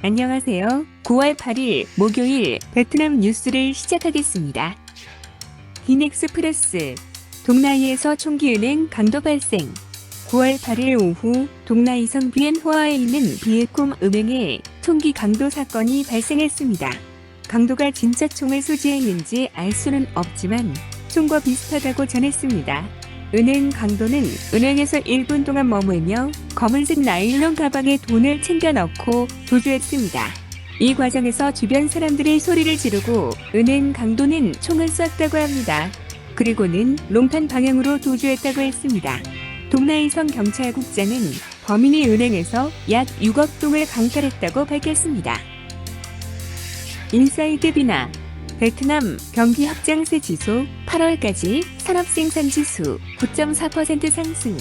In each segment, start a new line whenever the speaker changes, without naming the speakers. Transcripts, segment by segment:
안녕하세요. 9월 8일 목요일 베트남 뉴스를 시작하겠습니다. 빈엑스프레스 동나이에서 총기은행 강도 발생. 9월 8일 오후 동나이성 비엔호아에 있는 비에콤 은행에 총기 강도 사건이 발생했습니다. 강도가 진짜 총을 소지했는지 알 수는 없지만 총과 비슷하다고 전했습니다. 은행 강도는 은행에서 1분 동안 머물며 검은색 나일론 가방에 돈을 챙겨 넣고 도주했습니다. 이 과정에서 주변 사람들이 소리를 지르고 은행 강도는 총을 쐈다고 합니다. 그리고는 롱탄 방향으로 도주했다고 했습니다. 동나이성 경찰국장은 범인이 은행에서 약 6억 동을 강탈했다고 밝혔습니다. 인사이드 비나 베트남 경기 확장세 지수 8월까지 산업생산지수 9.4% 상승.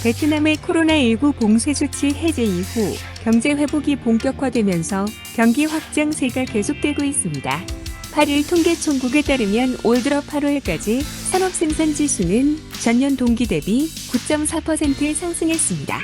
베트남의 코로나19 봉쇄 조치 해제 이후 경제 회복이 본격화되면서 경기 확장세가 계속되고 있습니다. 8일 통계총국에 따르면 올 들어 8월까지 산업생산지수는 전년 동기 대비 9.4% 상승했습니다.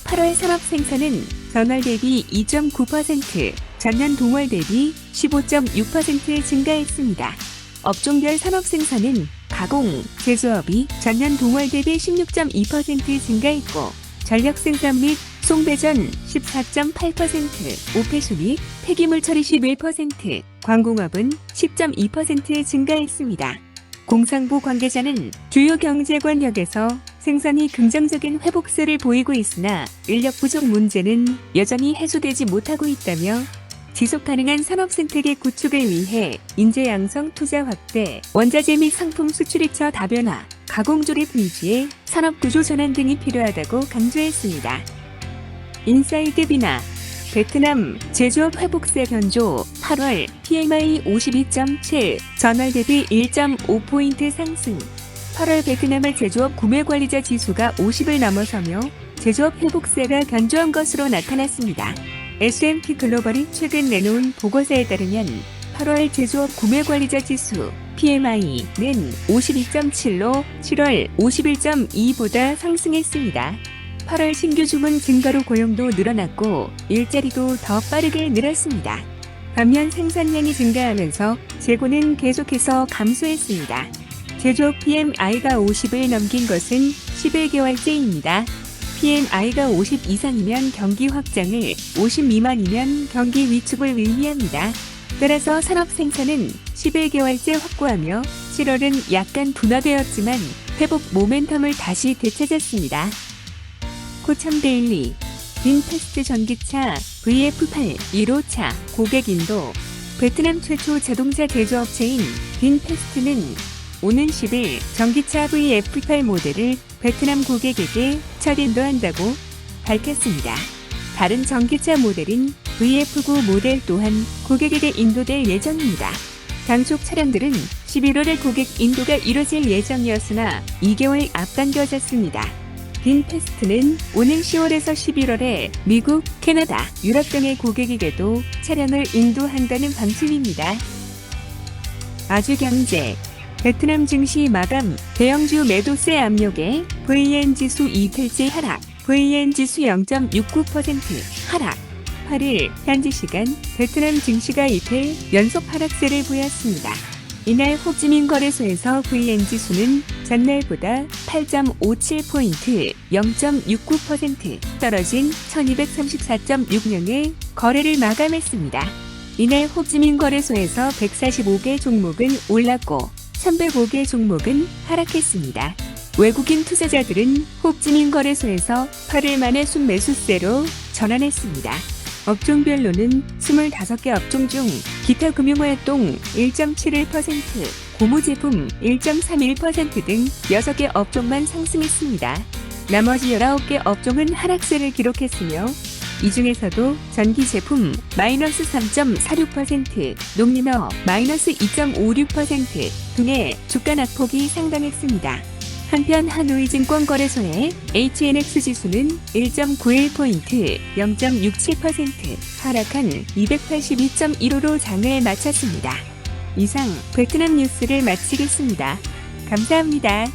8월 산업생산은 전월 대비 2.9%, 전년 동월 대비 15.6% 증가했습니다. 업종별 산업생산은 가공, 제조업이 전년 동월 대비 16.2% 증가했고 전력생산 및 송배전 14.8%, 오폐수 및 폐기물 처리 11%, 광공업은 10.2% 증가했습니다. 공상부 관계자는 주요 경제권역에서 생산이 긍정적인 회복세를 보이고 있으나 인력 부족 문제는 여전히 해소되지 못하고 있다며 지속가능한 산업생태계 구축을 위해 인재 양성 투자 확대, 원자재 및 상품 수출입처 다변화, 가공조립 위주의 산업구조 전환 등이 필요하다고 강조했습니다. 인사이드 비나 베트남 제조업 회복세 견조 8월 PMI 52.7 전월 대비 1.5포인트 상승. 8월 베트남의 제조업 구매관리자 지수가 50을 넘어서며 제조업 회복세가 견조한 것으로 나타났습니다. S&P 글로벌이 최근 내놓은 보고서에 따르면 8월 제조업 구매관리자 지수 PMI는 52.7로 7월 51.2보다 상승했습니다. 8월 신규 주문 증가로 고용도 늘어났고 일자리도 더 빠르게 늘었습니다. 반면 생산량이 증가하면서 재고는 계속해서 감소했습니다. 제조업 PMI가 50을 넘긴 것은 11개월째입니다. PMI가 50 이상이면 경기 확장을, 50 미만이면 경기 위축을 의미합니다. 따라서 산업 생산은 11개월째 확고하며 7월은 약간 둔화되었지만 회복 모멘텀을 다시 되찾았습니다. 코참데일리 빈패스트 전기차 VF8 1호차 고객 인도. 베트남 최초 자동차 제조업체인 빈패스트는 오는 10일 전기차 VF8 모델을 베트남 고객에게 첫 인도한다고 밝혔습니다. 다른 전기차 모델인 VF9 모델 또한 고객에게 인도될 예정입니다. 당초 차량들은 11월에 고객 인도가 이뤄질 예정이었으나 2개월 앞당겨졌습니다. 빈패스트는 오는 10월에서 11월에 미국, 캐나다, 유럽 등의 고객에게도 차량을 인도한다는 방침입니다. 아주경제 베트남 증시 마감 대형주 매도세 압력에 VN 지수 이틀째 하락, VN 지수 0.69% 하락. 8일 현지 시간 베트남 증시가 이틀 연속 하락세를 보였습니다. 이날 호찌민 거래소에서 VN 지수는 전날보다 8.57포인트 0.69% 떨어진 1234.60에 거래를 마감했습니다. 이날 호찌민 거래소에서 145개 종목은 올랐고 305개 종목은 하락했습니다. 외국인 투자자들은 호찌민 거래소에서 8일 만에 순매수세로 전환했습니다. 업종별로는 25개 업종 중 기타 금융활동 1.71%, 고무제품 1.31% 등 6개 업종만 상승했습니다. 나머지 19개 업종은 하락세를 기록했으며 이 중에서도 전기제품 마이너스 3.46%, 농림업 마이너스 2.56% 등의 주가 낙폭이 상당했습니다. 한편 한우이증권 거래소의 HNX 지수는 1.91포인트 0.67% 하락한 282.15로 장을 마쳤습니다. 이상 베트남 뉴스를 마치겠습니다. 감사합니다.